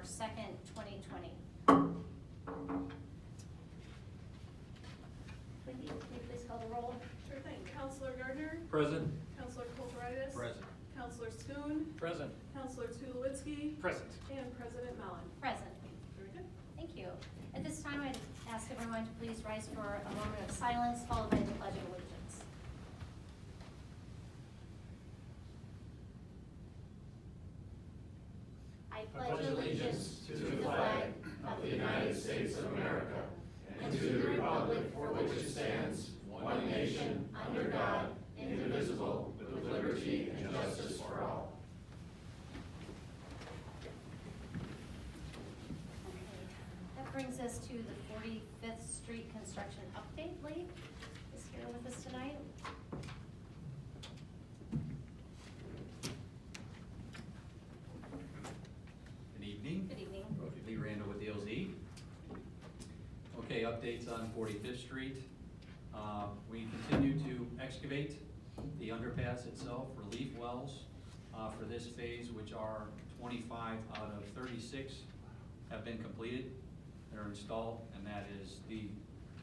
2nd, 2020. Wendy, can you please call the roll? Sure thing. Counselor Gardner. Present. Counselor Kulturitis. Present. Counselor Schoen. Present. Counselor Tulowitzki. Present. And President Mellon. Present. Very good. Thank you. At this time, I'd ask everyone to please rise for a moment of silence, followed by the Pledge of Allegiance. I pledge allegiance to the flag of the United States of America and to the republic for which it stands, one nation, under God, indivisible, with liberty and justice for all. That brings us to the 45th Street construction update. Lee is here with us tonight. Good evening. Good evening. Lee Randall with DLZ. Okay, updates on 45th Street. We continue to excavate the underpass itself, relief wells for this phase, which are 25 out of 36 have been completed. They're installed, and that is the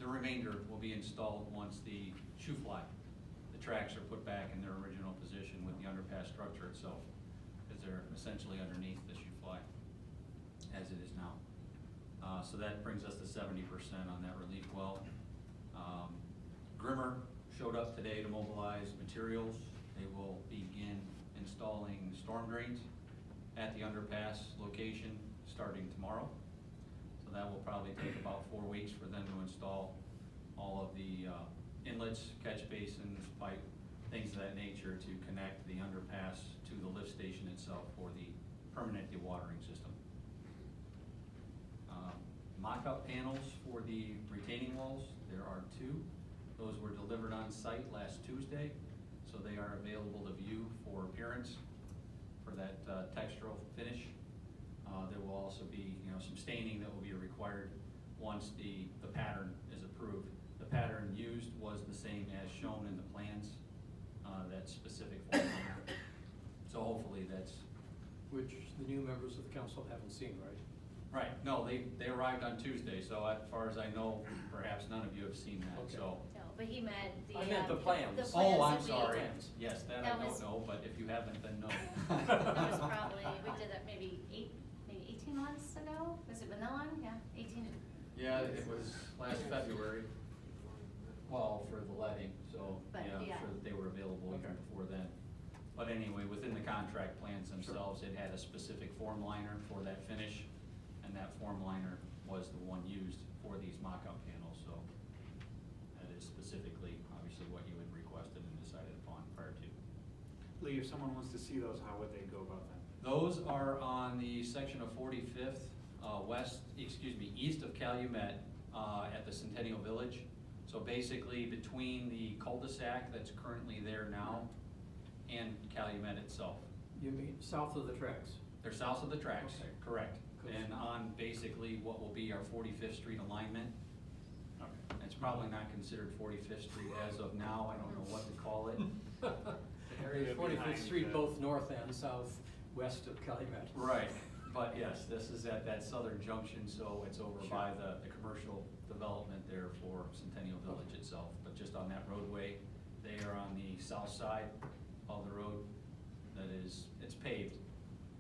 remainder will be installed once the shoe fly, the tracks are put back in their original position with the underpass structure itself, because they're essentially underneath the shoe fly as it is now. So that brings us to 70% on that relief well. Grimmer showed up today to mobilize materials. They will begin installing storm drains at the underpass location starting tomorrow. So that will probably take about 4 weeks for them to install all of the inlets, catch basins, pipe, things of that nature to connect the underpass to the lift station itself for the permanent dewatering system. Mock-up panels for the retaining walls, there are 2. Those were delivered on site last Tuesday, so they are available to view for appearance for that textural finish. There will also be, some staining that will be required once the pattern is approved. The pattern used was the same as shown in the plans, that specific form. So hopefully that's. Which the new members of the council haven't seen, right? Right, no, they arrived on Tuesday, so as far as I know, perhaps none of you have seen that, Okay. so. No, but he meant the. I meant the plans. The plans Oh, I'm that we- sorry, yes, that I That was- don't know, but if you haven't, then no. That was probably, we did that maybe 18 months ago? Was it Manila? Yeah, 18. Yeah, it was last February, well, for the letting, so, But, yeah, I'm yeah. sure that they were available even Okay. before then. But anyway, within the contract plans themselves, it had a specific form liner for that finish, and that form liner was the one used for these mock-up panels, so that is specifically, obviously, what you had requested and decided upon prior to. Lee, if someone wants to see those, how would they go about that? Those are on the section of 45th, east of Calumet, at the Centennial Village. So basically between the cul-de-sac that's currently there now and Calumet itself. You mean south of the tracks? They're south of the tracks, Okay. correct. Good. And on basically what will be our 45th Street alignment. Okay. It's probably not considered 45th Street as of now, I don't know what to call it. Area 45th behind Street, the- both north and south west of Calumet. Right, but yes, this is at that southern junction, so it's over by the commercial development there for Centennial Village itself. But just on that roadway, they are on the south side of the road that is, it's paved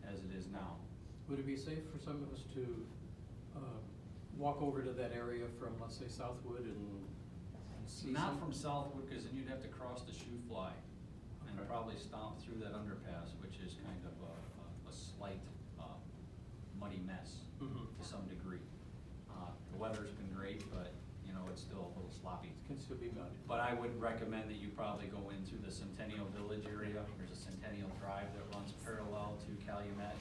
as it is now. Would it be safe for some of us to walk over to that area from, let's say, Southwood and see Not some- from Southwood, because then you'd have to cross the shoe fly and Okay. probably stomp through that underpass, which is kind of a slight muddy mess Mhm. to some degree. The weather's been great, but, it's still a little sloppy. Can still be mud. But I would recommend that you probably go in through the Centennial Village area. There's a Centennial Drive that runs parallel to Calumet,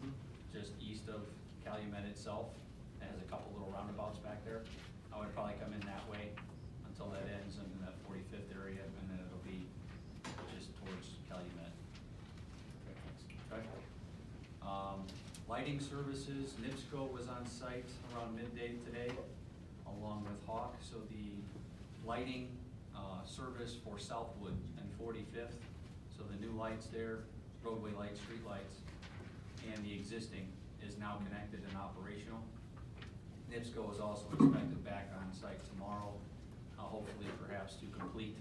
Mhm. just east of Calumet itself. It has a couple little roundabouts back there. I would probably come in that way until that ends in that 45th area, and then it'll be just towards Calumet. Okay. Lighting services, NIPSCO was on site around midday today, along with Hawk. So the lighting service for Southwood and 45th, so the new lights there, roadway lights, street lights, and the existing is now connected and operational. NIPSCO is also expected back on site tomorrow, hopefully perhaps to complete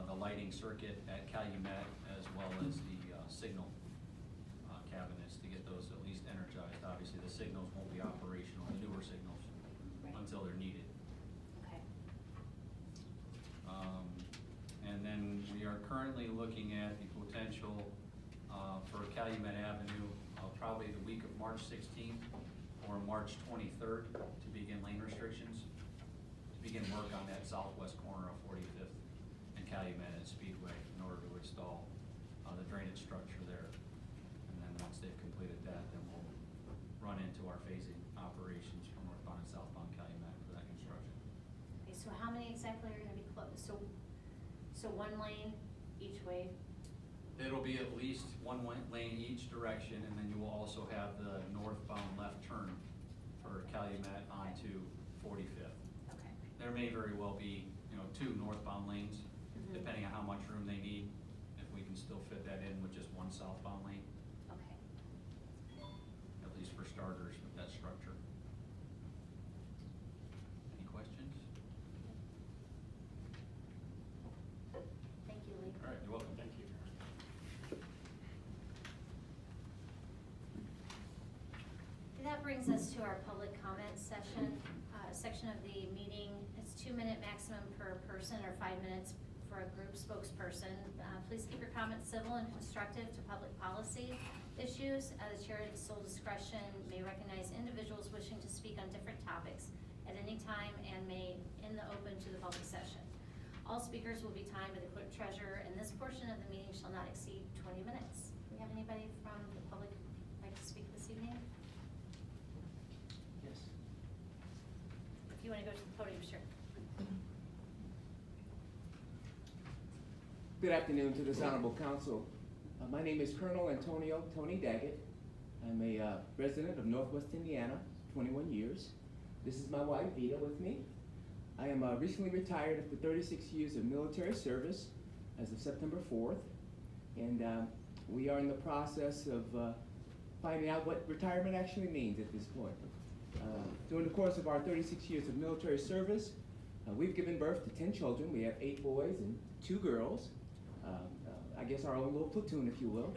the lighting circuit at Calumet as well as the signal cabinets to get those at least energized. Obviously, the signals won't be operational, the newer signals, Right. until they're needed. Okay. And then we are currently looking at the potential for Calumet Avenue, probably the week of March 16th or March 23rd to begin lane restrictions, to begin work on that southwest corner of 45th and Calumet and Speedway in order to install the drainage structure there. And then once they've completed that, then we'll run into our phasing operations from northbound and southbound Calumet for that construction. Okay, so how many exactly are gonna be closed? So one lane each way? It'll be at least one lane each direction, and then you will also have the northbound left turn for Calumet onto 45th. Okay. There may very well be, two northbound lanes, Mhm. depending on how much room they need, if we can still fit that in with just one southbound lane, Okay. at least for starters with that structure. Any questions? Thank you, Lee. All right, you're welcome. Thank you. And that brings us to our public comment section of the meeting. It's 2-minute maximum per person or 5 minutes for a group spokesperson. Please keep your comments civil and constructive to public policy issues. The chair at sole discretion may recognize individuals wishing to speak on different topics at any time and may end the open to the public session. All speakers will be timed by the clerk treasurer, and this portion of the meeting shall not exceed 20 minutes. Do we have anybody from the public who'd like to speak this evening? Yes. If you want to go to the podium, sure. Good afternoon to this honorable council. My name is Colonel Antonio Tony Daggett. I'm a resident of Northwest Indiana, 21 years. This is my wife, Vita, with me. I am recently retired after 36 years of military service as of September 4th. And we are in the process of finding out what retirement actually means at this point. During the course of our 36 years of military service, we've given birth to 10 children. We have 8 boys and 2 girls. I guess our own little platoon, if you will.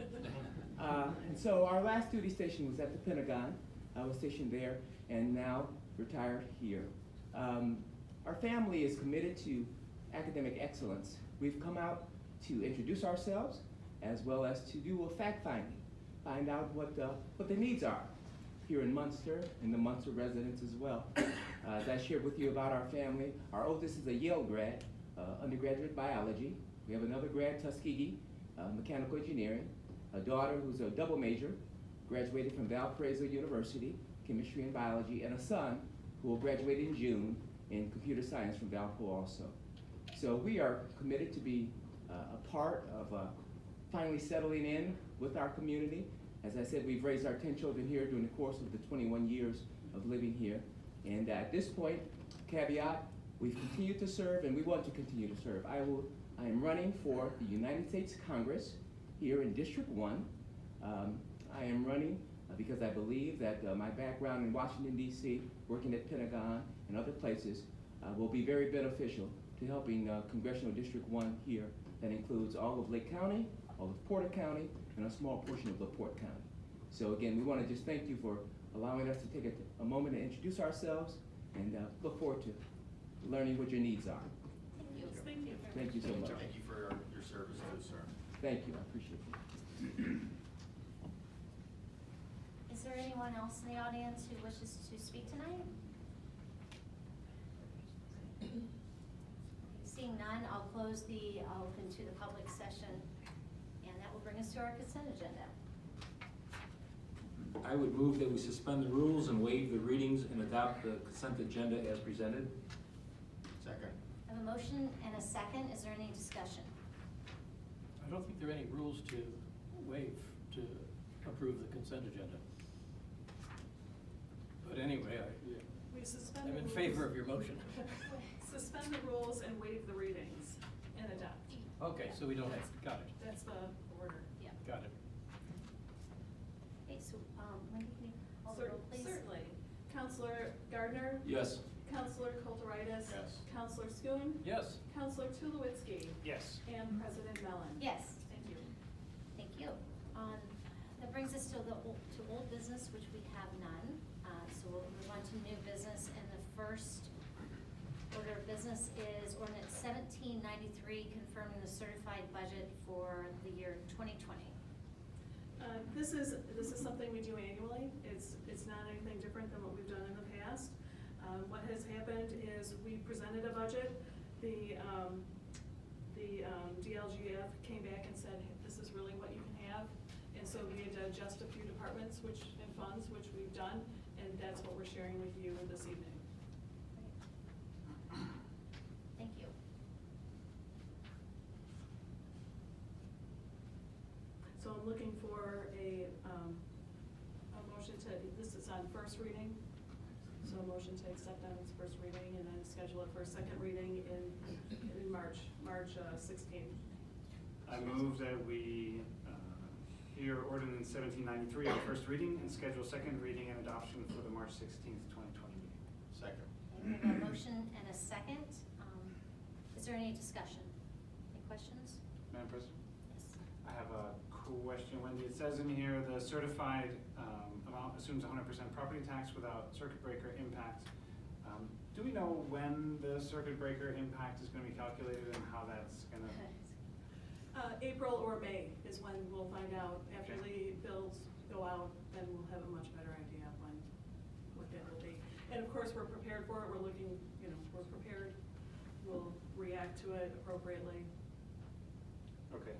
And so our last duty station was at the Pentagon. I was stationed there and now retired here. Our family is committed to academic excellence. We've come out to introduce ourselves as well as to do a fact finding, find out what the needs are here in Munster and the Munster residents as well. As I shared with you about our family, our oldest is a Yale grad, undergraduate biology. We have another grad, Tuskegee, mechanical engineering, a daughter who's a double major, graduated from Valparaiso University, chemistry and biology, and a son who will graduate in June in computer science from Valpo also. So we are committed to be a part of finally settling in with our community. As I said, we've raised our 10 children here during the course of the 21 years of living here. And at this point, caveat, we've continued to serve and we want to continue to serve. I am running for the United States Congress here in District 1. I am running because I believe that my background in Washington, D.C., working at Pentagon and other places will be very beneficial to helping Congressional District 1 here. That includes all of Lake County, all of Porter County, and a small portion of LaPorte County. So again, we want to just thank you for allowing us to take a moment to introduce ourselves and look forward to learning what your needs are. Thank you. Thank you so much. Thank you for your service too, sir. Thank you, I appreciate it. Is there anyone else in the audience who wishes to speak tonight? Seeing none, I'll open to the public session, and that will bring us to our consent agenda. I would move that we suspend the rules and waive the readings and adopt the consent agenda as presented. Second. I have a motion and a second. Is there any discussion? I don't think there are any rules to waive to approve the consent agenda. But anyway, We suspend I'm the in rules. favor of your motion. Suspend the rules and waive the readings and adopt. Okay, so we don't have, got it, That's the order. Yeah. got it. Okay, so, Wendy, can you call the roll, please? Certainly. Counselor Gardner? Yes. Counselor Kulturitis? Yes. Counselor Schoen? Yes. Counselor Tulowitzki? Yes. And President Mellon? Yes. Thank you. Thank you. That brings us to old business, which we have none. So we'll move on to new business, and the first order of business is ordinance 1793, confirming the certified budget for the year 2020. This is something we do annually. It's not anything different than what we've done in the past. What has happened is we presented a budget. The DLGF came back and said, this is really what you can have. And so we had to adjust a few departments and funds, which we've done, and that's what we're sharing with you this evening. Thank you. So I'm looking for a motion to, this is on first reading. So a motion to accept on its first reading and then schedule it for a second reading in March 16th. I move that we hear ordinance 1793 on first reading and schedule second reading and adoption for the March 16th, 2020 meeting. Second. Okay, we have a motion and a second. Is there any discussion? Any questions? Madam President? Yes. I have a question, Wendy. It says in here, the certified amount assumes 100% property tax without circuit breaker impact. Do we know when the circuit breaker impact is going to be calculated and how that's going to? April or May is when we'll find out. After the bills go out, then we'll have a much better idea of what that will be. And of course, we're prepared for it. We're looking, we're prepared. We'll react to it appropriately. Okay.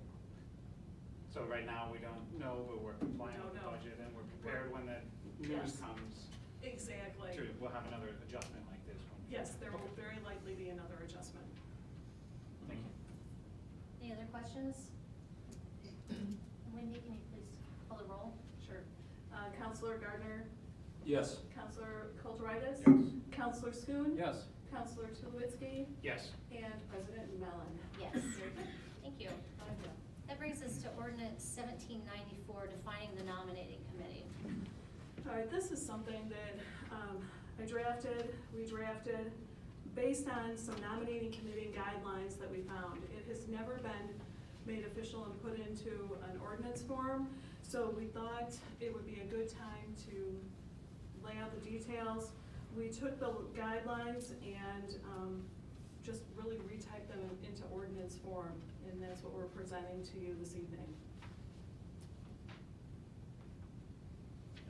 So right now, we don't know, but we're complying with the Don't know. budget and we're prepared when the news Yes. comes. Exactly. We'll have another adjustment like this one. Yes, there will very likely be another adjustment. Thank you. Any other questions? Wendy, can you please call the roll? Sure. Counselor Gardner? Yes. Counselor Kulturitis? Yes. Counselor Schoen? Yes. Counselor Tulowitzki? Yes. And President Mellon? Yes. Thank you. That brings us to ordinance 1794, defining the nominating committee. All right, this is something that we drafted based on some nominating committee guidelines that we found. It has never been made official and put into an ordinance form, so we thought it would be a good time to lay out the details. We took the guidelines and just really retyped them into ordinance form, and that's what we're presenting to you this evening.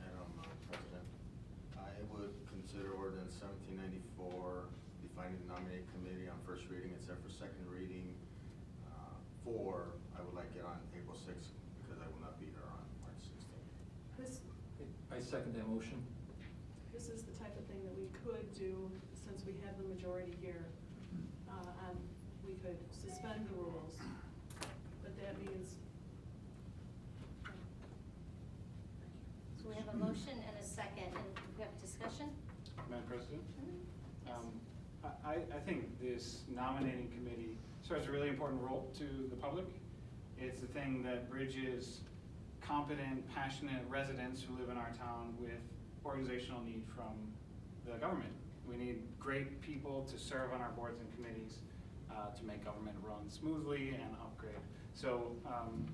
Madam President, I would consider ordinance 1794 defining the nominating committee on first reading except for second reading. I would like it on April 6th because I will not be here on March 16th. I second that motion. This is the type of thing that we could do, since we have the majority here. We could suspend the rules, but that means. So we have a motion and a second, and we have discussion? Madam President? Yes. I think this nominating committee serves a really important role to the public. It's the thing that bridges competent, passionate residents who live in our town with organizational need from the government. We need great people to serve on our boards and committees to make government run smoothly and upgrade. So,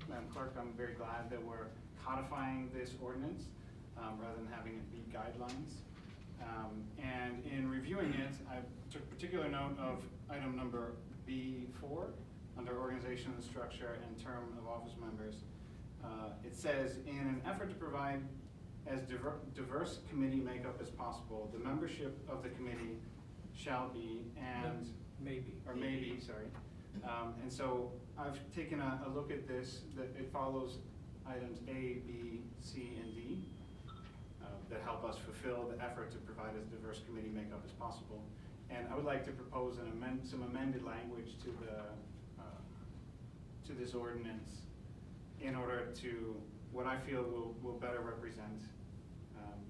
Madam Clerk, I'm very glad that we're codifying this ordinance rather than having it be guidelines. And in reviewing it, I took particular note of item number B4 under organization and structure and term of office members. It says, in an effort to provide as diverse committee makeup as possible, the membership of the committee shall be and maybe, sorry. And so I've taken a look at this, that it follows items A, B, C, and D that help us fulfill the effort to provide as diverse committee makeup as possible. And I would like to propose some amended language to this ordinance in order to, what I feel will better represent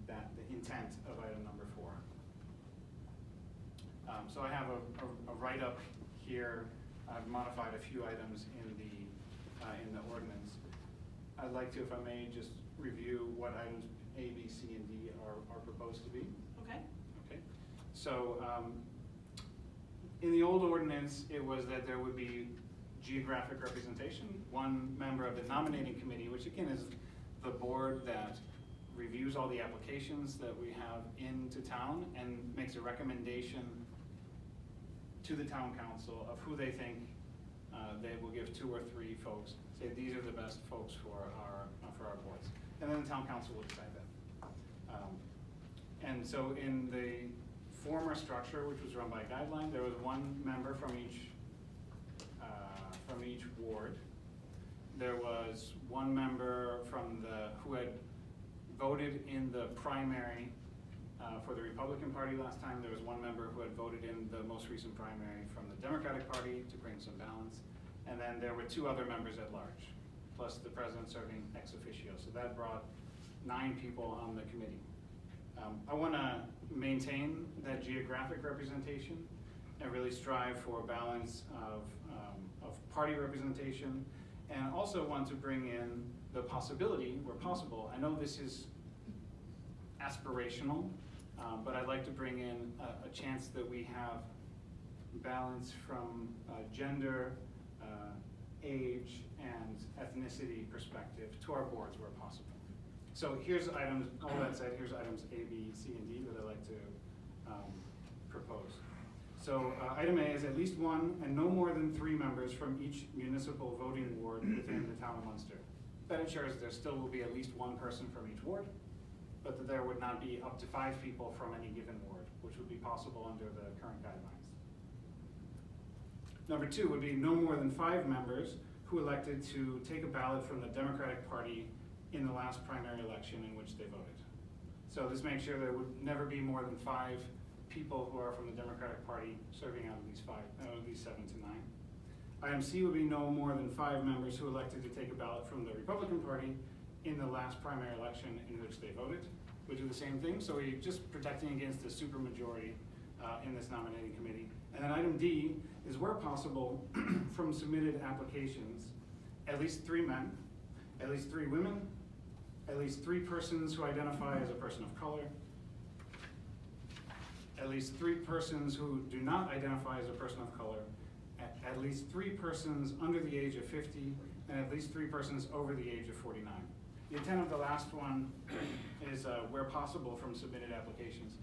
the intent of item number 4. So I have a write-up here. I've modified a few items in the ordinance. I'd like to, if I may, just review what items A, B, C, and D are proposed to be. Okay, Okay, so, in the old ordinance, it was that there would be geographic representation, one member of the nominating committee, which again is the board that reviews all the applications that we have into town and makes a recommendation to the town council of who they think they will give 2 or 3 folks, say these are the best folks for our boards. And then the town council will decide that. And so in the former structure, which was run by guideline, there was one member from each ward. There was one member who had voted in the primary for the Republican Party last time. There was one member who had voted in the most recent primary from the Democratic Party to bring some balance. And then there were 2 other members at large, plus the president serving ex officio. So that brought 9 people on the committee. I want to maintain that geographic representation and really strive for a balance of party representation, and also want to bring in the possibility, where possible, I know this is aspirational, but I'd like to bring in a chance that we have balance from gender, age, and ethnicity perspective to our boards where possible. So here's items, all that said, here's items A, B, C, and D that I'd like to propose. So item A is at least 1 and no more than 3 members from each municipal voting ward within the town of Munster. That ensures there still will be at least 1 person from each ward, but that there would not be up to 5 people from any given ward, which would be possible under the current guidelines. Number 2 would be no more than 5 members who elected to take a ballot from the Democratic Party in the last primary election in which they voted. So this makes sure there would never be more than 5 people who are from the Democratic Party serving out of these 7 to 9. Item C would be no more than 5 members who elected to take a ballot from the Republican Party in the last primary election in which they voted. We do the same thing, so we're just protecting against the supermajority in this nominating committee. And then item D is where possible from submitted applications, at least 3 men, at least 3 women, at least 3 persons who identify as a person of color, at least 3 persons who do not identify as a person of color, at least 3 persons under the age of 50, and at least 3 persons over the age of 49. The intent of the last one is where possible from submitted applications.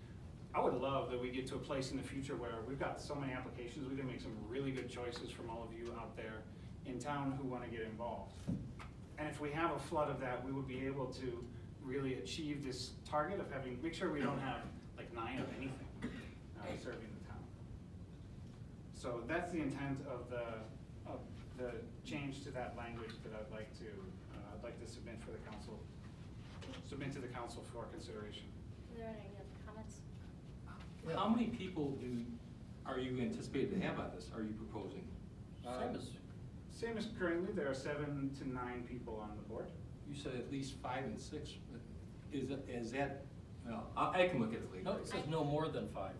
I would love that we get to a place in the future where we've got so many applications, we can make some really good choices from all of you out there in town who want to get involved. And if we have a flood of that, we would be able to really achieve this target of make sure we don't have like 9 of anything serving the town. So that's the intent of the change to that language that I'd like to submit for the council, submit to the council for consideration. Are there any other comments? How many people are you anticipated to have on this, are you proposing? Same as currently, there are 7 to 9 people on the board. You said at least 5 and 6. Is that, well, I can look at it later. No, it says no more than 5.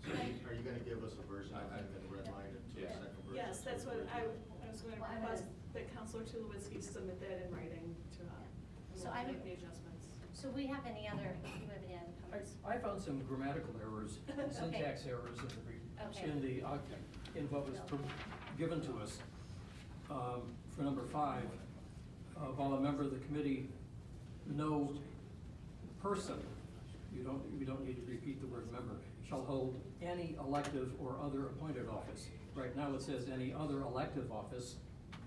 So are you gonna give us a version of that and red line it to the second version? yes, that's what I was going to request that Councilor Tulowitzki submit that in writing to So we'll make the adjustments. So we have any other comments? I found some grammatical errors, and syntax errors in what was given to us. For number 5, while a member of the committee, no person, you don't need to repeat the word member, shall hold any elective or other appointed office. Right now it says any other elective office,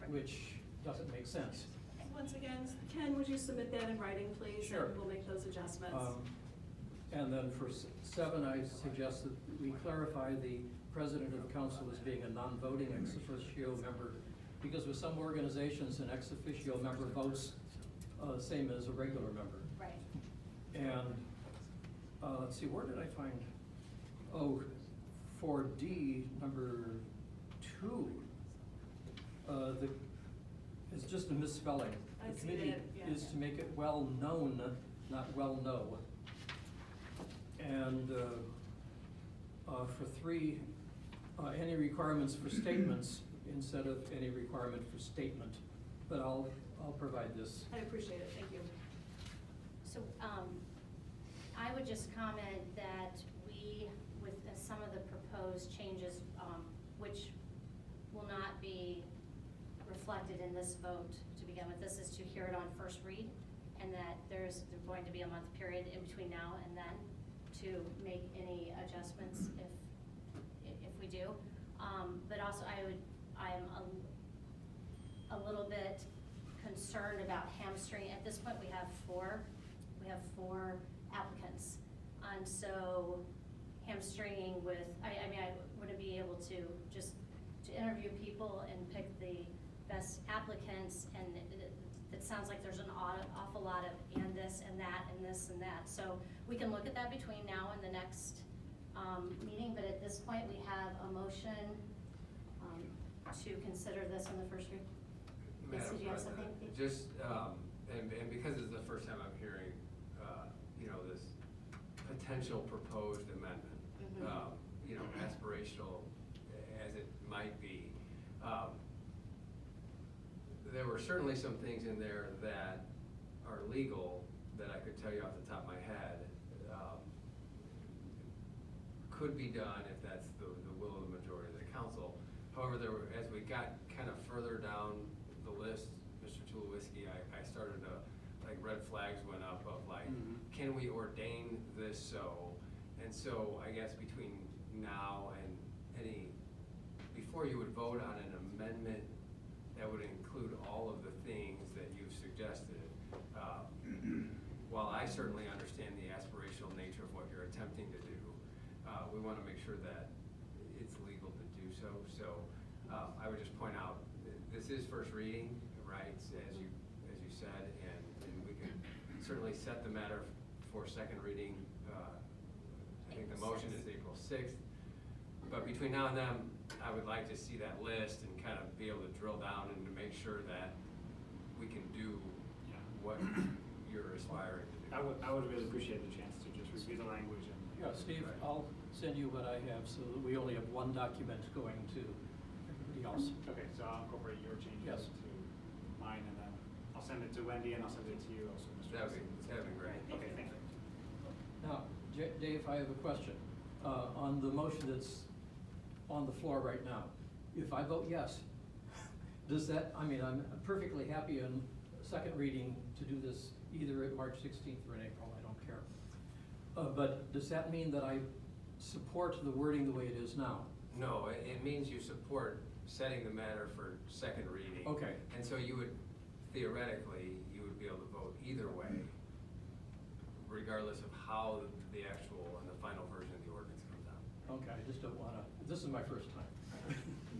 which doesn't make sense. Once again, Ken, would you submit that in writing, please? Sure. And we'll make those adjustments. And then for 7, I suggest that we clarify the president of the council as being a non-voting ex officio member, because with some organizations, an ex officio member votes same as a regular member. Right. And let's see, where did I find? Oh, for D, number 2, it's just a misspelling. I The see committee that, yeah. is to make it well known, not well know. And for 3, any requirements for statements instead of any requirement for statement. But I'll provide this. I appreciate it, thank you. So, I would just comment that we, with some of the proposed changes, which will not be reflected in this vote to begin with, this is to hear it on first read, and that there's going to be a month period in between now and then to make any adjustments if we do. But also I'm a little bit concerned about hamstring. At this point, we have four applicants. And so hamstringing with, I mean, I wouldn't be able to just to interview people and pick the best applicants, and it sounds like there's an awful lot of and this and that and this and that. So we can look at that between now and the next meeting, but at this point, we have a motion to consider this on the first read. Lisa, Madam do you have President, something? just, and because it's the first time I'm hearing, this potential proposed amendment, Mhm. Aspirational as it might be, there were certainly some things in there that are legal that I could tell you off the top of my head, could be done if that's the will of the majority of the council. However, as we got kind of further down the list, Mr. Tulowitzki, I started to, red flags went up of can we ordain this so? And so I guess between now and before you would vote on an amendment that would include all of the things that you've suggested, while I certainly understand the aspirational nature of what you're attempting to do, we want to make sure that it's legal to do so. So I would just point out, this is first reading, right, as you said, and we can certainly set the matter for second reading. I think the motion is April 6th. But between now and then, I would like to see that list and kind of be able to drill down and to make sure that we can do what you're aspiring to do. I would really appreciate the chance to just review the language and. Yeah, Steve, Right. I'll send you what I have so that we only have one document going to everybody else. Okay, so I'll incorporate your changes Yes. to mine, and then I'll send it to Wendy, and I'll send it to you also, Mr. That'd be great. Okay, thank you. Now, Dave, I have a question. On the motion that's on the floor right now, if I vote yes, does that, I'm perfectly happy in second reading to do this either at March 16th or in April, I don't care. But does that mean that I support the wording the way it is now? No, it means you support setting the matter for second reading. Okay. And so you would, theoretically, you would be able to vote either way, regardless of how the actual and the final version of the ordinance comes out. Okay, I just don't wanna, this is my first time.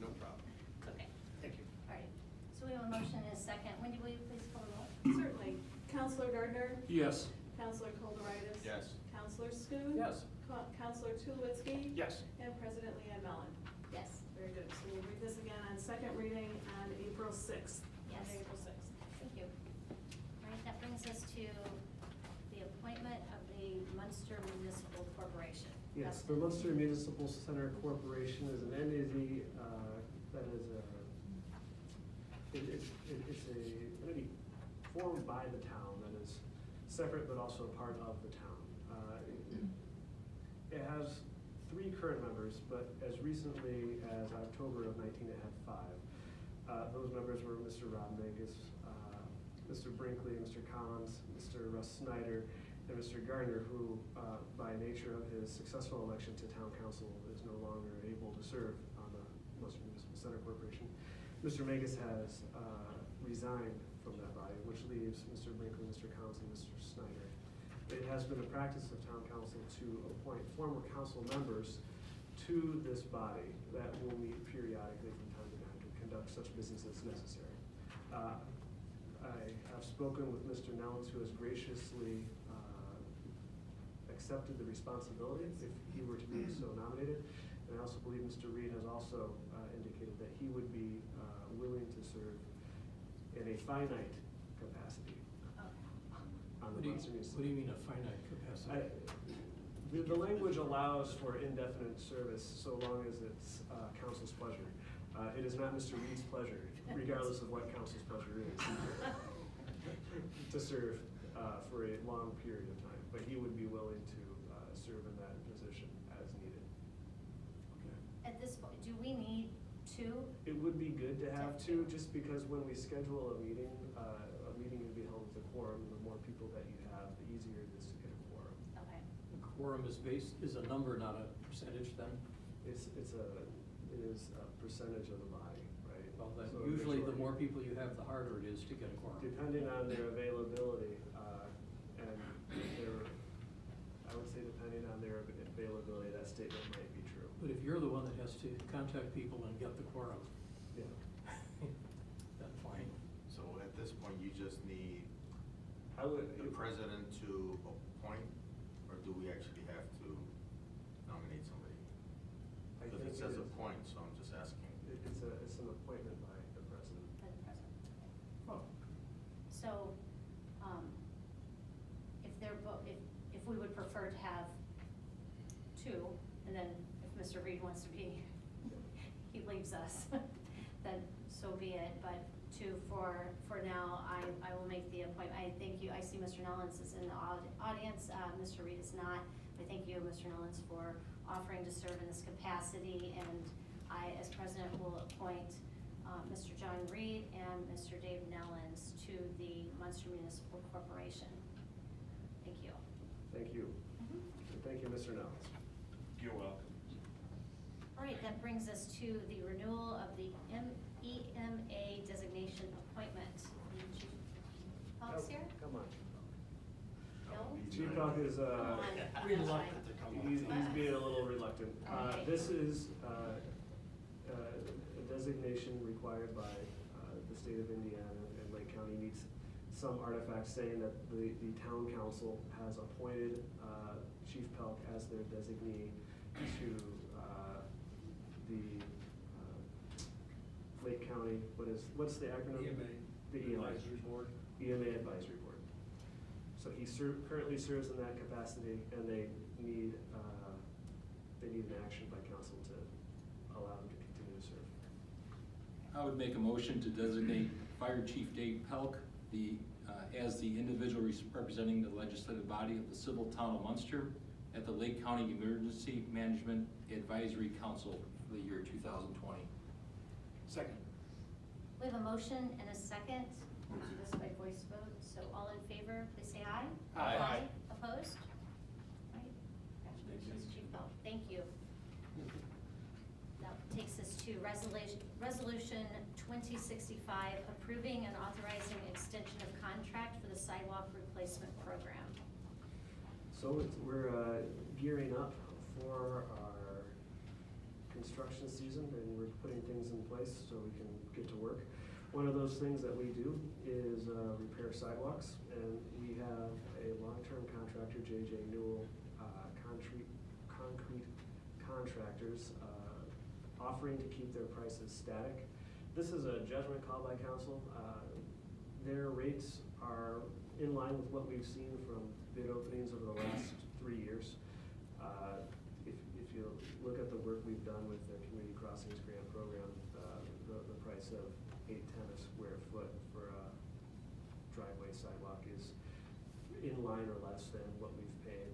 No problem. Okay, Thank you. all right. So we have a motion and a second. Wendy, will you please call the roll? Certainly. Counselor Gardner? Yes. Counselor Kulturitis? Yes. Counselor Schoen? Yes. Counselor Tulowitzki? Yes. And President Leanne Mellon? Yes. Very good. So we'll read this again on second reading on April 6th. Yes. On April 6th. Thank you. All right, that brings us to the appointment of the Munster Municipal Corporation. Yes, the Munster Municipal Center Corporation is an entity that is it's a entity formed by the town that is separate but also part of the town. It has 3 current members, but as recently as October of 19 it had 5. Those members were Mr. Rob Mangus, Mr. Brinkley, Mr. Collins, Mr. Russ Snyder, and Mr. Gardner, who, by nature of his successful election to town council, is no longer able to serve on the Munster Municipal Center Corporation. Mr. Mangus has resigned from that body, which leaves Mr. Brinkley, Mr. Collins, and Mr. Snyder. It has been a practice of town council to appoint former council members to this body that will meet periodically from time to time to conduct such business as necessary. I have spoken with Mr. Nellens, who has graciously accepted the responsibility if he were to be so nominated. And I also believe Mr. Reed has also indicated that he would be willing to serve in a finite capacity on the Munster Municipal. What do you mean a finite capacity? The language allows for indefinite service so long as it's council's pleasure. It is not Mr. Reed's pleasure, regardless of what council's pleasure is, to serve for a long period of time, but he would be willing to serve in that position as needed. At this point, do we need two? It would be good to have two, just because when we schedule a meeting would be held with a quorum. The more people that you have, the easier it is to get a quorum. Okay. The quorum is a number, not a percentage then? It is a percentage of the body, right? Well, then So usually the majority. more people you have, the harder it is to get a quorum. Depending on their availability, and I would say depending on their availability, that statement might be true. But if you're the one that has to contact people and get the quorum, Yeah. then fine. So at this point, you just need I would. the president to appoint, or do we actually have to nominate somebody? I If think it says is. appoint, so I'm just asking. It's an appointment by the president. By the president. Oh, So, if they're if we would prefer to have two, and then if Mr. Reed wants to be, he leaves us, then so be it. But two for now, I will make the appointment. I thank you. I see Mr. Nellens is in the audience. Mr. Reed is not. I thank you, Mr. Nellens, for offering to serve in this capacity. And I, as president, will appoint Mr. John Reed and Mr. Dave Nellens to the Munster Municipal Corporation. Thank you. Thank you. And thank you, Mr. Nels. You're welcome. All right, that brings us to the renewal of the EMA designation appointment. Chief Pelk's here? Come on. No? Chief Pelk is, Come on. Reluctant to come on. he's being a little reluctant. Okay. This is a designation required by the state of Indiana, and Lake County needs some artifacts saying that the town council has appointed Chief Pelk as their designee to the Lake County, what's the acronym? The EMA. Board. EMA Advisory Board. So he currently serves in that capacity, and they need an action by council to allow him to continue to serve. I would make a motion to designate Fire Chief Dave Pelk as the individual representing the legislative body of the civil town of Munster at the Lake County Emergency Management Advisory Council for the year 2020. Second. We have a motion and a second. We'll do this by voice vote. So all in favor, please say aye. Aye. Opposed? All right. Congratulations, Chief Pelk. Thank you. That takes us to resolution 2065, approving and authorizing extension of contract for the sidewalk replacement program. So we're gearing up for our construction season, and we're putting things in place so we can get to work. One of those things that we do is repair sidewalks, and we have a long-term contractor, J.J. Newell, concrete contractors, offering to keep their prices static. This is a judgment call by council. Their rates are in line with what we've seen from bid openings over the last 3 years. If you look at the work we've done with the Community Crossings Grant Program, the price of $8.10 a square foot for a driveway sidewalk is in line or less than what we've paid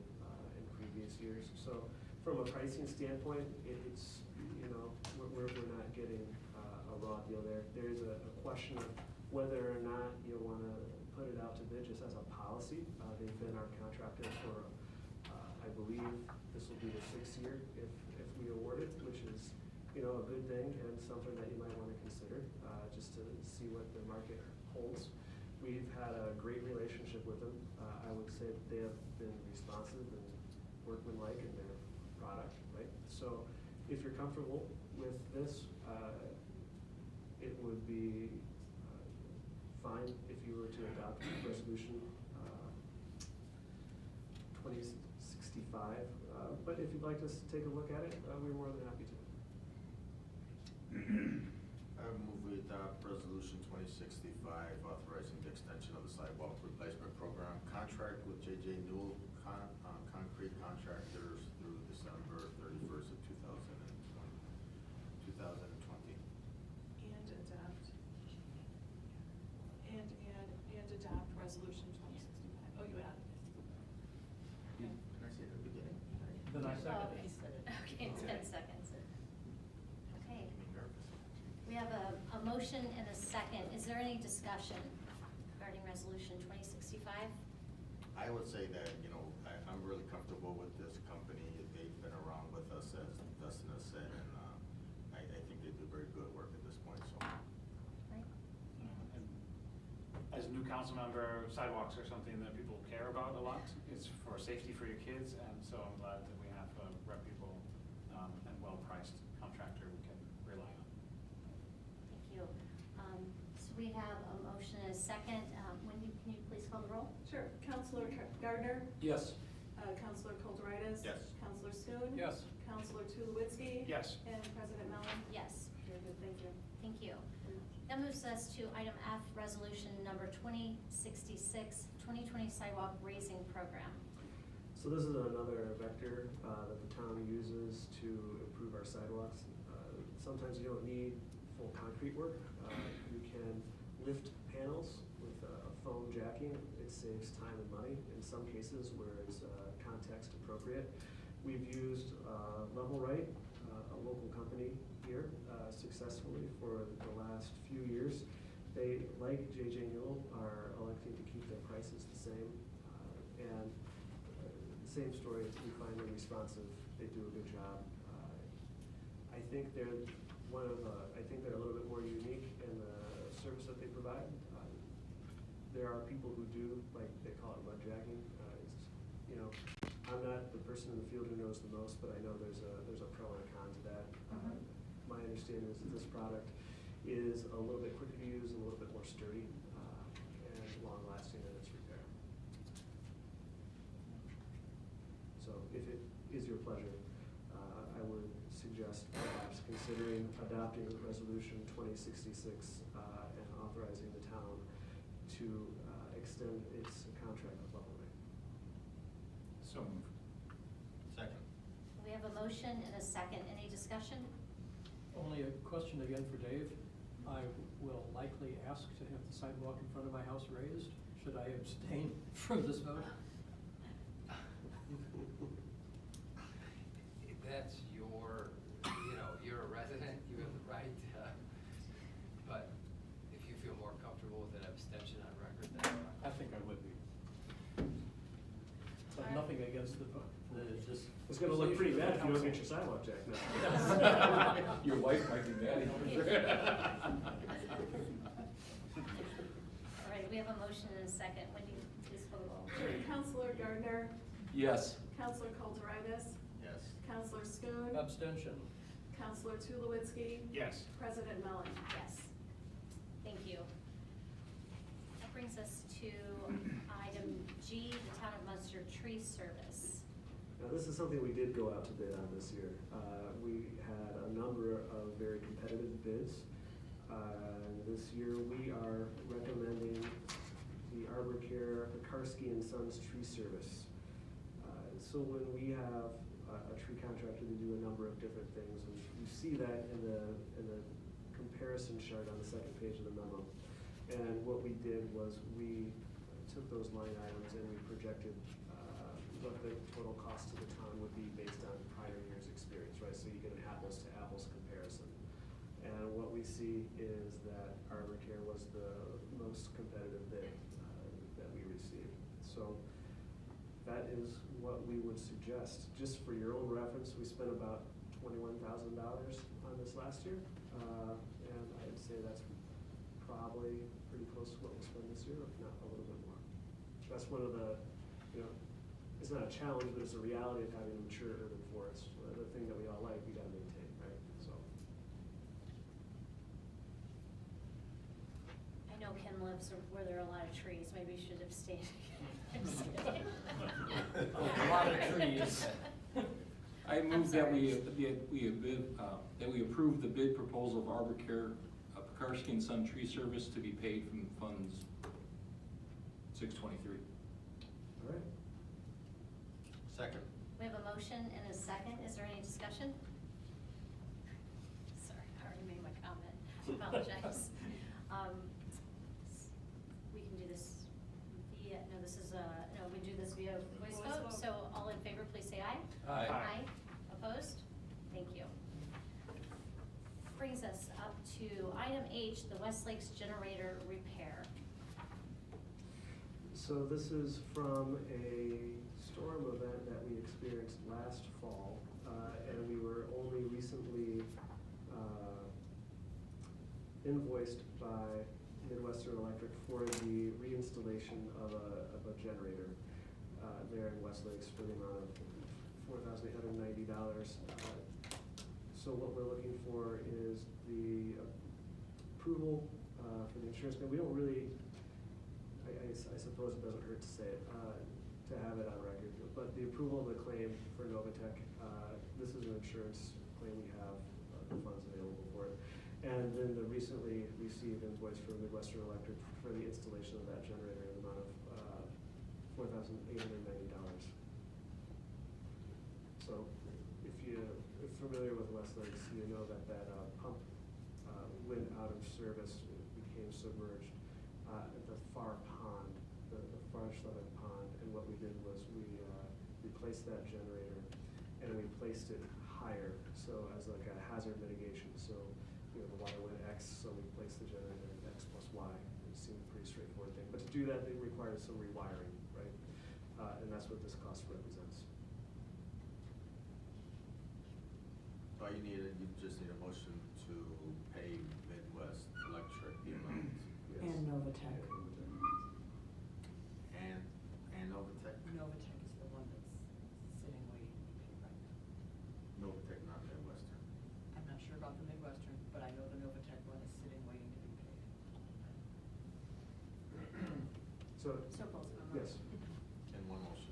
in previous years. So from a pricing standpoint, it's, we're not getting a raw deal there. There's a question of whether or not you want to put it out to bid just as a policy. They've been our contractor for, I believe this will be the 6th year if we award it, which is, a good thing and something that you might want to consider, just to see what the market holds. We've had a great relationship with them. I would say that they have been responsive and workmanlike in their product, right? So if you're comfortable with this, it would be fine if you were to adopt resolution 2065. But if you'd like to take a look at it, we're more than happy to. I move we adopt resolution 2065, authorizing the extension of the sidewalk replacement program contract with J.J. Newell Concrete Contractors through December 31st of 2020. And adopt resolution 2065. Oh, I second Okay, it. okay, it's been seconds. Okay. We have a motion and a second. Is there any discussion regarding resolution 2065? I would say that, I'm really comfortable with this company. They've been around with us, as Dustin has said, and I think they do very good work at this point, so. Right? And as a new council member, sidewalks are something that people care about a lot. It's for safety for your kids, and so I'm glad that we have a reputable and well-priced contractor we can rely on. Thank you. So we have a motion and a second. Wendy, can you please call the roll? Sure. Counselor Gardner? Yes. Counselor Kulturitis? Yes. Counselor Schoen? Yes. Counselor Tulowitzki? Yes. And President Mellon? Yes. Very good, thank you. Thank you. That moves us to item F, resolution number 2066, 2020 sidewalk raising program. So this is another vector that the town uses to improve our sidewalks. Sometimes you don't need full concrete work. You can lift panels with foam jacking. It saves time and money in some cases where it's context appropriate. We've used Level Right, a local company here, successfully for the last few years. They, like J.J. Newell, are electing to keep their prices the same. And same story, we find them responsive, they do a good job. I think they're they're a little bit more unique in the service that they provide. There are people who do, like they call it mud jacking. I'm not the person in the field who knows the most, but I know there's a pro and a con to that. My understanding is that this product is a little bit quicker to use and a little bit more sturdy and long lasting in its repair. So if it is your pleasure, I would suggest perhaps considering adopting resolution 2066 and authorizing the town to extend its contract with Level Right. So moved. Second. We have a motion and a second. Any discussion? Only a question again for Dave. I will likely ask to have the sidewalk in front of my house raised. Should I abstain from this vote? That's you're a resident, you have the right, but if you feel more comfortable with an abstention on record, that's fine. I think I would be. But nothing against the just. It's gonna look pretty bad if you don't get your sidewalk jacked now. Your wife might be mad at you. All right, we have a motion and a second. Wendy, please call the roll. Sure. Counselor Gardner? Yes. Counselor Kulturitis? Yes. Counselor Schoen? Abstention. Counselor Tulowitzki? Yes. President Mellon? Yes. Thank you. That brings us to item G, the Town of Munster Tree Service. Now, this is something we did go out to bid on this year. We had a number of very competitive bids. This year, we are recommending the Arbor Care Pekarsky and Sons Tree Service. So when we have a tree contractor, they do a number of different things, and you see that in the comparison chart on the second page of the memo. And what we did was we took those line items and we projected what the total cost to the town would be based on prior year's experience, right? So you get an apples to apples comparison. And what we see is that Arbor Care was the most competitive bid that we received. So that is what we would suggest. Just for your own reference, we spent about $21,000 on this last year. And I'd say that's probably pretty close to what we'll spend this year, if not a little bit more. That's one of the, it's not a challenge, but it's a reality of having a mature urban forest. The thing that we all like, we gotta maintain, right? So. I know Ken lives where there are a lot of trees. Maybe you should have stayed. I'm just kidding. A lot of trees. I move that sorry. we approve the bid proposal of Arbor Care, Pekarsky and Son Tree Service to be paid from funds 623. All right. Second. We have a motion and a second. Is there any discussion? Sorry, I already made my comment. Apologize. We can do this via, no, we do this via voice Voice vote. vote. So all in favor, please say aye. Aye. Aye. to item H, the West Lakes generator repair. So this is from a storm event that we experienced last fall, and we were only recently invoiced by Midwestern Electric for the reinstallation of a generator there in West Lakes for the amount of $4,890. So what we're looking for is the approval for the insurance. But we don't really, I suppose it doesn't hurt to say it, to have it on record. But the approval of the claim for Novatech, this is an insurance claim we have, the funds available for it. And then the recently received invoice from Midwestern Electric for the installation of that generator in the amount of $4,890. So if you're familiar with West Lakes, you know that pump went out of service, it became submerged at the far pond, the far southern pond. And what we did was we replaced that generator and we placed it higher, so as like a hazard mitigation. So the water went X, so we placed the generator at X plus Y. It seemed a pretty straightforward thing. But to do that, it required some rewiring, right? And that's what this cost represents. All you just need a motion to pay Midwest Electric the amount. Yes. And Novatech. And Novatech? Novatech is the one that's sitting waiting to be paid right now. Novatech, not Midwestern. I'm not sure about the Midwestern, but I know the Novatech one is sitting waiting to be paid. So, So both of them. yes, In one motion.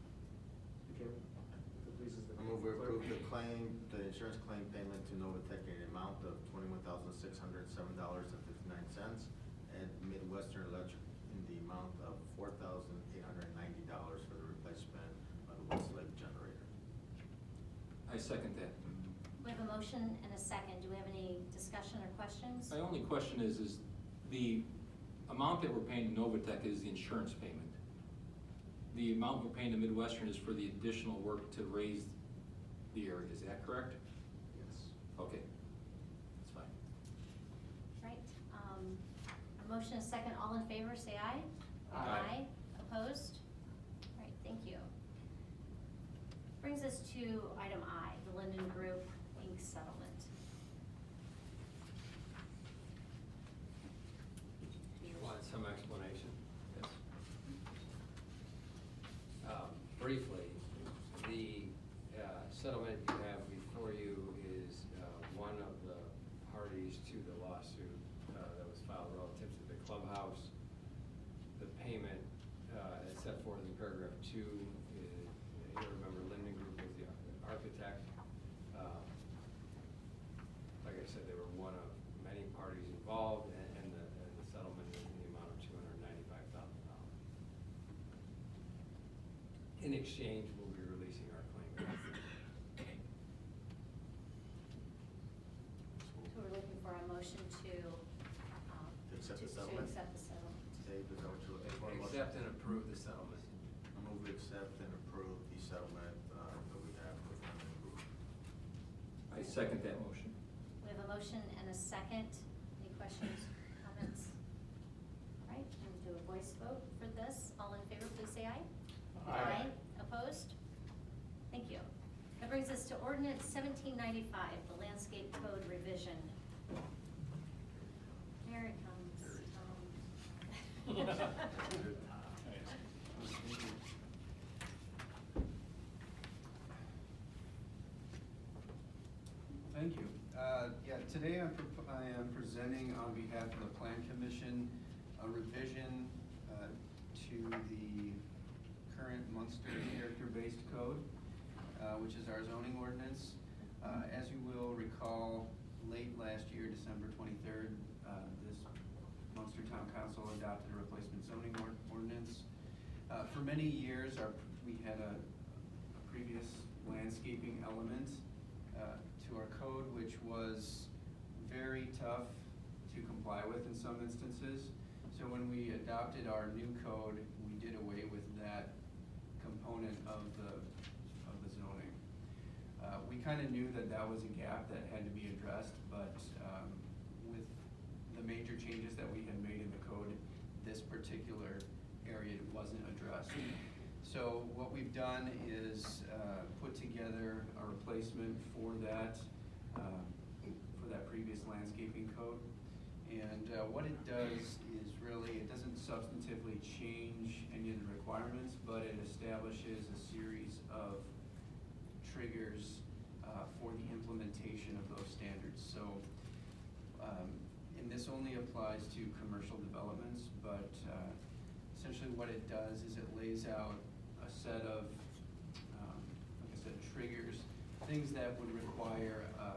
okay. If it pleases the I move we clerk. approve the insurance claim payment to Novatech in the amount of $21,607.59 and Midwestern Electric in the amount of $4,890 for the replacement of the West Lake generator. I second that. We have a motion and a second. Do we have any discussion or questions? My only question is the amount that we're paying to Novatech is the insurance payment. The amount we're paying to Midwestern is for the additional work to raise the area, is that correct? Yes. Okay, that's fine. Right, a motion and a second. All in favor, say aye. Aye. Opposed? All right, thank you. Brings us to item I, the Linden Group Inc. settlement. You want some explanation? Yes. Briefly, the settlement you have before you is one of the parties to the lawsuit that was filed relative to the clubhouse. The payment, as set forth in paragraph 2, is, you remember Linden Group was the architect. Like I said, they were one of many parties involved, and the settlement is in the amount of $295,000. In exchange, we'll be releasing our claim. So we're looking for a motion to. Accept the settlement? To accept the settlement. Dave, is that what you're looking for? Accept and approve the settlement. I move we accept and approve the settlement that we have with Linden Group. I second that motion. We have a motion and a second. Any questions, comments? All right, we'll do a voice vote for this. All in favor, please say aye. Aye. Opposed? Thank you. That brings us to ordinance 1795, the landscape code revision. Here it comes. Thank you. Yeah, today I am presenting on behalf of the Plan Commission a revision to the current Munster character-based code, which is our zoning ordinance. As you will recall, late last year, December 23rd, this Munster Town Council adopted a replacement zoning ordinance. For many years, we had a previous landscaping element to our code, which was very tough to comply with in some instances. So when we adopted our new code, we did away with that component of the zoning. We kind of knew that that was a gap that had to be addressed, but with the major changes that we had made in the code, this particular area wasn't addressed. So what we've done is put together a replacement for that previous landscaping code. And what it does is really, it doesn't substantively change any of the requirements, but it establishes a series of triggers for the implementation of those standards. So, and this only applies to commercial developments, but essentially what it does is it lays out a set of, like I said, triggers, things that would require a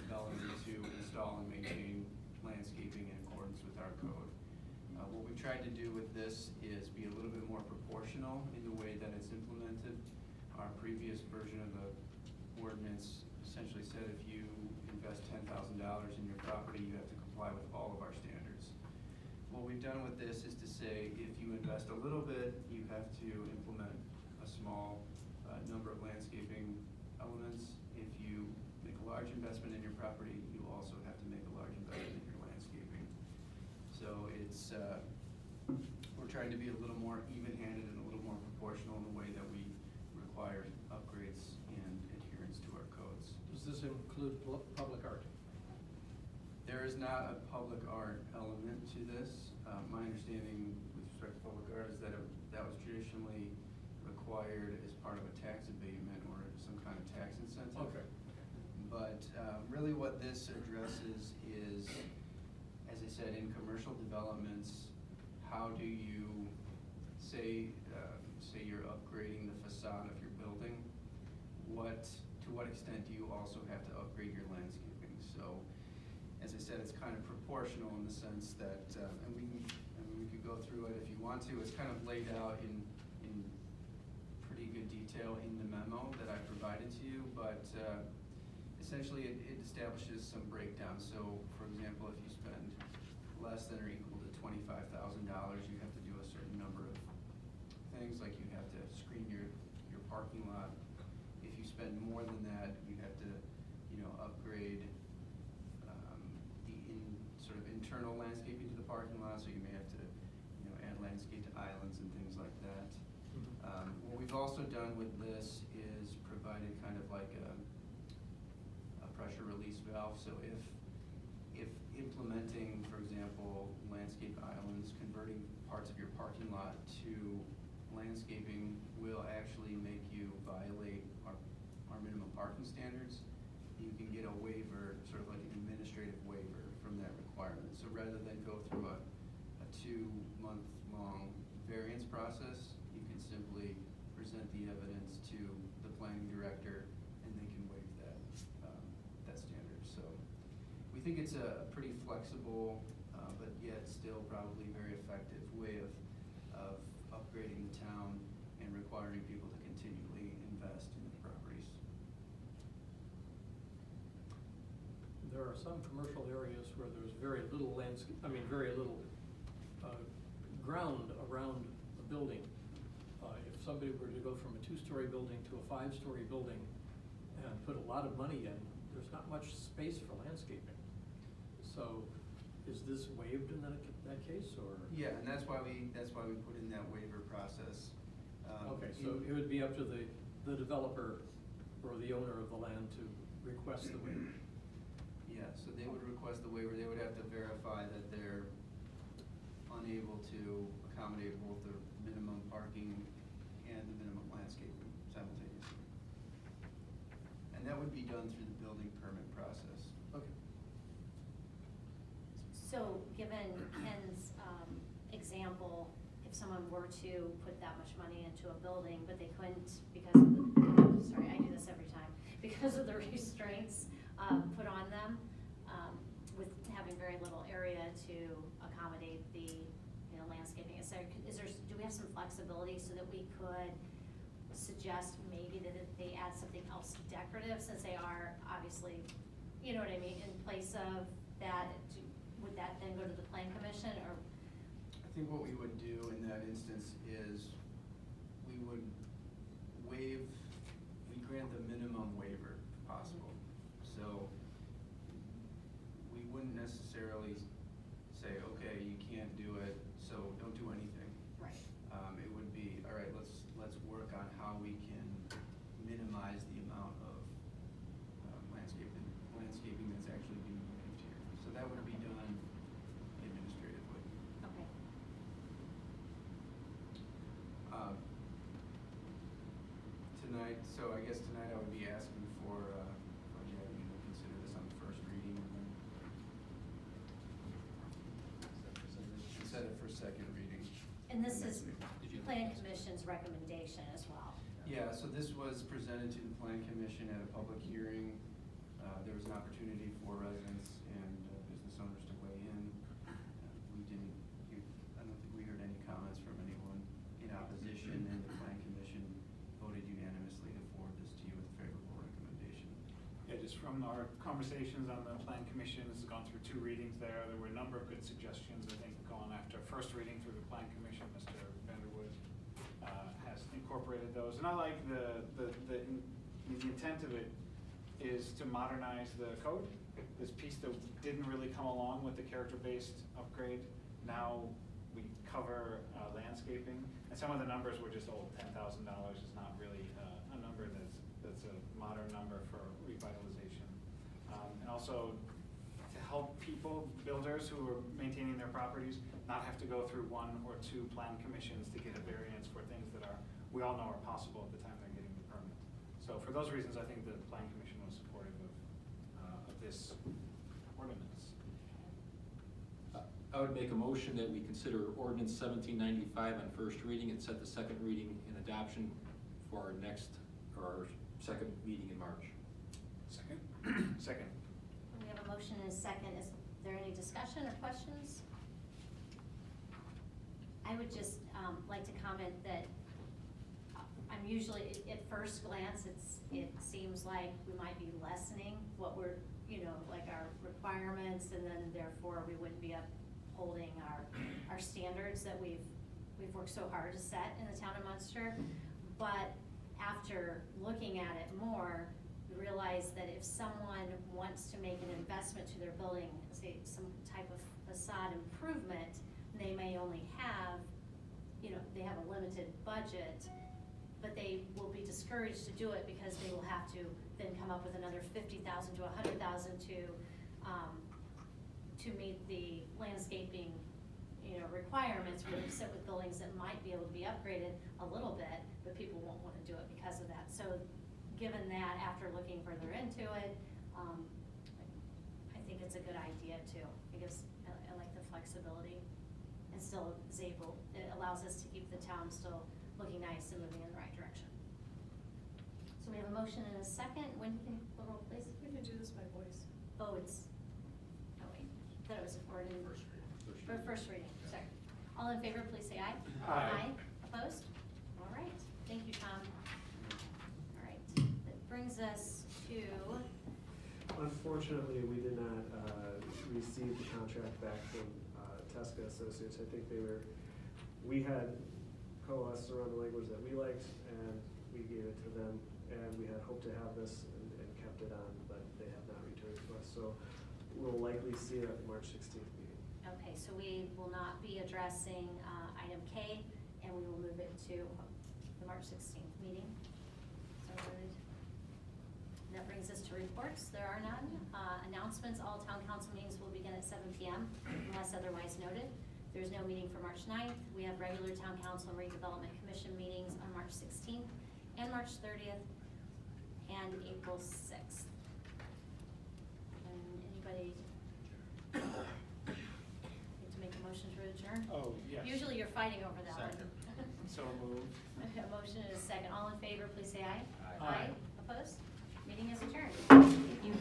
developer to install and maintain landscaping in accordance with our code. What we tried to do with this is be a little bit more proportional in the way that it's implemented. Our previous version of the ordinance essentially said if you invest $10,000 in your property, you have to comply with all of our standards. What we've done with this is to say if you invest a little bit, you have to implement a small number of landscaping elements. If you make a large investment in your property, you also have to make a large investment in your landscaping. So it's, we're trying to be a little more even-handed and a little more proportional in the way that we require upgrades and adherence to our codes. Does this include public art? There is not a public art element to this. My understanding with respect to public art is that that was traditionally required as part of a tax abatement or some kind of tax incentive. Okay. But really what this addresses is, as I said, in commercial developments, how do you say you're upgrading the facade of your building? To what extent do you also have to upgrade your landscaping? So, as I said, it's kind of proportional in the sense that, and we could go through it if you want to. It's kind of laid out in pretty good detail in the memo that I provided to you, but essentially it establishes some breakdown. So, for example, if you spend less than or equal to $25,000, you have to do a certain number of things, like you have to screen your parking lot. If you spend more than that, you have to, upgrade sort of internal landscaping to the parking lot. So you may have to, add landscape to islands and things like that. What we've also done with this is provided kind of like a pressure release valve. So if implementing, for example, landscape islands, converting parts of your parking lot to landscaping will actually make you violate our minimum parking standards, you can get a waiver, sort of like an administrative waiver from that requirement. So rather than go through a 2-month-long variance process, you can simply present the evidence to the planning director and they can waive that standard. So we think it's a pretty flexible, but yet still probably very effective way of upgrading the town and requiring people to continually invest in the properties. There are some commercial areas where there's very little very little ground around a building. If somebody were to go from a 2-story building to a 5-story building and put a lot of money in, there's not much space for landscaping. So is this waived in that case, or? Yeah, and that's why we put in that waiver process. Okay, so it would be up to the developer or the owner of the land to request the waiver. Yeah, so they would request the waiver. They would have to verify that they're unable to accommodate both the minimum parking and the minimum landscaping simultaneously. And that would be done through the building permit process. Okay. So given Ken's example, if someone were to put that much money into a building, but they couldn't because of the, sorry, I do this every time, because of the restraints put on them, with having very little area to accommodate the landscaping, do we have some flexibility so that we could suggest maybe that they add something else decorative, since they are obviously, you know what I mean, in place of that? Would that then go to the plan commission, or? I think what we would do in that instance is we would grant the minimum waiver if possible. So we wouldn't necessarily tonight, so I guess tonight I would be asking for you to consider this on the first reading. And set it for second reading. And this is Did you- Plan Commission's recommendation as well. Yeah, so this was presented to the Plan Commission at a public hearing. There was an opportunity for residents and business owners to weigh in. I don't think we heard any comments from anyone in opposition, and the Plan Commission voted unanimously to forward this to you with a favorable recommendation. Yeah, just from our conversations on the Plan Commission, this has gone through 2 readings there. There were a number of good suggestions, I think, going after first reading through the Plan Commission. Mr. Vanderwood has incorporated those. And I like the intent of it is to modernize the code. This piece that didn't really come along with the character-based upgrade, now we cover landscaping. And some of the numbers were just old. $10,000 is not really a number that's a modern number for revitalization. And also to help people, builders who are maintaining their properties, not have to go through 1 or 2 plan commissions to get a variance for things that we all know are possible at the time they're getting the permit. So for those reasons, I think the Plan Commission was supportive of this ordinance. I would make a motion that we consider ordinance 1795 on first reading and set the second reading and adoption for our second meeting in March. Second? Second. We have a motion and a second. Is there any discussion or questions? I would just like to comment that I'm usually, at first glance, it seems like we might be lessening what we're, like our requirements, and then therefore we wouldn't be upholding our standards that we've worked so hard to set in the town of Munster. But after looking at it more, we realize that if someone wants to make an investment to their building, say some type of facade improvement, they may only have, they have a limited budget, but they will be discouraged to do it because they will have to then come up with another $50,000 to $100,000 to meet the landscaping, requirements. Where we sit with buildings that might be able to be upgraded a little bit, but people won't want to do it because of that. So, given that, after looking further into it, I think it's a good idea too, because I like the flexibility, and still it allows us to keep the town still looking nice and moving in the right direction. So we have a motion and a second. When can you call roll, please? We can do this by voice. Oh, wait, thought it was for first reading, sorry. All in favor, please say aye. Aye. Opposed? All right, thank you, Tom. All right, that brings us to, Unfortunately, we did not receive the contract back from Tesca Associates. I think we had coalesced around the language that we liked, and we gave it to them, and we had hoped to have this and kept it on, but they have not returned to us. So we'll likely see it at the March 16th meeting. okay, so we will not be addressing item K, and we will move it to the March 16th meeting. So noted. That brings us to reports. There are none. Announcements, all town council meetings will begin at 7 p.m. unless otherwise noted. There's no meeting for March 9th. We have regular town council and redevelopment commission meetings on March 16th and March 30th and April 6th. And anybody need to make a motion to adjourn? Oh, yes. Usually you're fighting over that one. So moved. A motion and a second. All in favor, please say aye. Aye. Opposed? Meeting is adjourned. Thank you.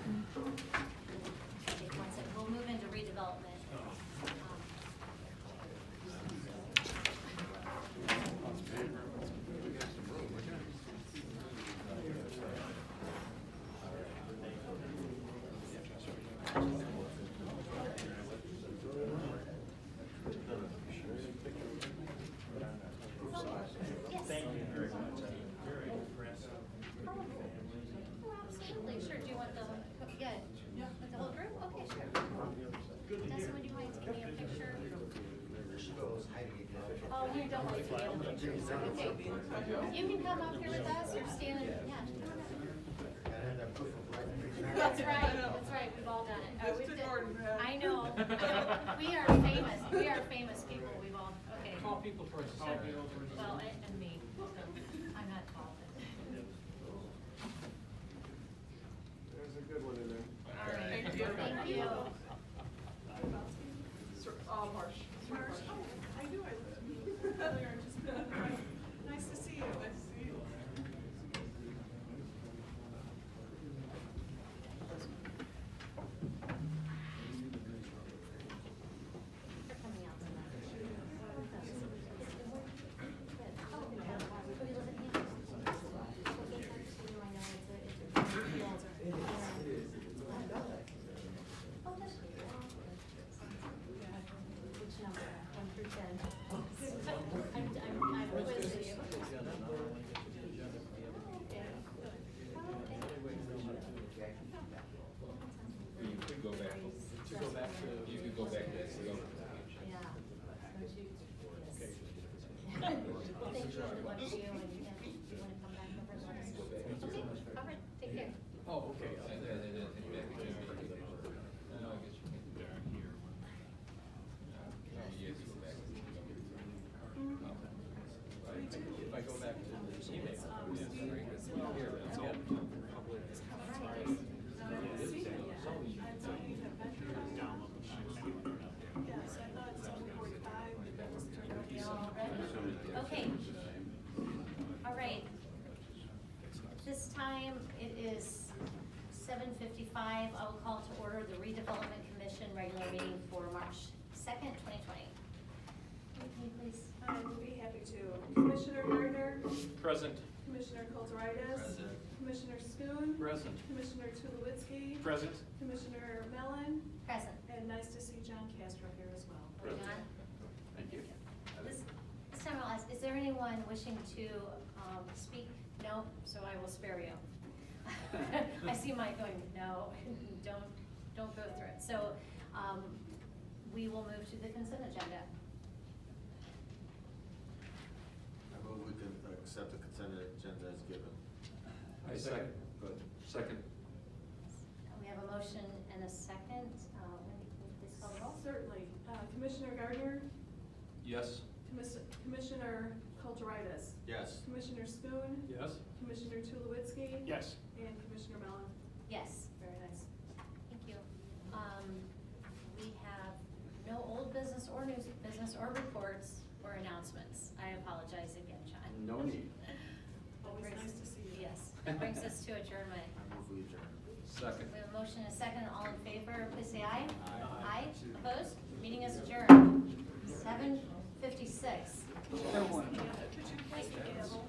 Take 1 second. We'll move into redevelopment. Yes. Thank you very much. Oh, absolutely, sure. Do you want the, with the whole group? Okay, sure. Dustin, would you mind taking me a picture? Oh, you don't want to be able to picture. Okay. You can come up here with us or stand, yeah. That's right, we've all done it. I know, we are famous people, we've all, okay. Tall people first. Well, and me, so I'm not tall, but. you. Marsh. Marsh, oh, I knew I lived. Earlier, just, nice to see you. Nice to see you. They're coming out tonight. Oh, we live in Hampton. I know Oh, does she? Which number? 1 through 10? I'm with you. You could go back. You could go back to SEO. Yeah. Well, thank you, we want you, and you want to come back over and let us know. Okay, all right, take care. Oh, okay. If I go back to the email. Here, it's all public. Yes, I thought 7:45, but that was turned out. You all ready? Okay. All right. This time it is 7:55. I will call to order the Redevelopment Commission regular meeting for March 2nd, 2020. Can you please? I would be happy to. Commissioner Gardner, Present. Commissioner Kulturitis. Present. Commissioner Schoon. Present. Commissioner Tulowitzki. Present. Commissioner Mellon, Present. and nice to see John Castro here as well. John? Thank you. This time I'll ask, is there anyone wishing to speak? No, so I will spare you. I see Mike going, no, don't go through it. So we will move to the consent agenda. I move we can accept the consent agenda as given. I second. Good. Second. We have a motion and a second. Wendy, can you please call the roll? Certainly. Commissioner Gardner, Yes. Commissioner Kulturitis, Yes. Commissioner Schoon, Yes? Commissioner Tulowitzki. Yes. And Commissioner Mellon. Yes, very nice. Thank you. We have no old business or new business or reports or announcements. I apologize again, John. No need. Always nice to see you. Yes, that brings us to adjournment. I move we adjourn. Second. We have a motion and a second. All in favor, please say aye. Aye. Opposed? Meeting is adjourned. 7:56. Could you please be able